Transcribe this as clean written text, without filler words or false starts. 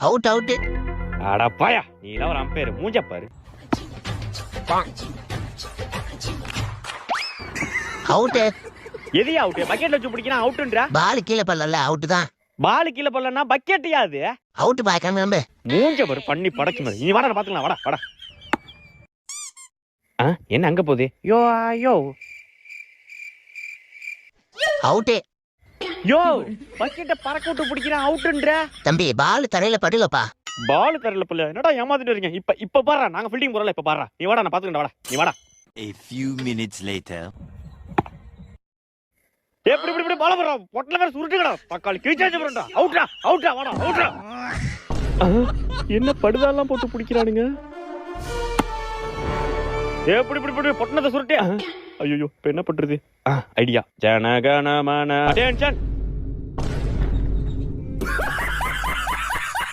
Out out. அடப்பாயா, நீ எல்லாம் ஒரு அம்பையர் மூஞ்ச பாரு. அவுட். எதையா அவுட்? பக்கெட்ல வச்சு பிடிக்கிறான் அவுட்ன்றா. பால் கீழே படல, அவுட் தான். பால் கீழே படலன்னா பக்கெட்யா அது? அவுட் பா, கிளம்பு. மூஞ்ச பாரு பண்ணி படச்சு மாதிரி. நீ வாடா பாத்துக்கலாம், வாடா வாடா. என்ன அங்க போகுது? யோ யோ அவுட். யோ பக்கெட்ட பறக்க விட்டு பிடிக்கிறான் அவுட்ன்ற. தம்பி பால் தரையில படலப்பா. பால் தரல புள்ள. என்னடா ஏமாத்திட்டு இருக்கீங்க? இப்ப பாறா, நாங்க ஃபீல்டிங் போறல, இப்ப பாறா. நீ வாடா, நான் பாத்துக்கறேன், வாடா. நீ வாடா. A few minutes later. இப்படி பால போறா. பொட்டல வேற சுருட்டுங்கடா. தக்காளி கிழிச்சாச்சு போறடா. அவுட்ரா அவுட்ரா, வாடா அவுட்ரா. என்ன படுதாலாம் போட்டு பிடிக்கிறானுங்க? இப்படி பொட்டனத சுருட்டே. ஐயோ, இப்ப என்ன பண்றது? ஐடியா. ஜனகணமன அட்டென்ஷன்.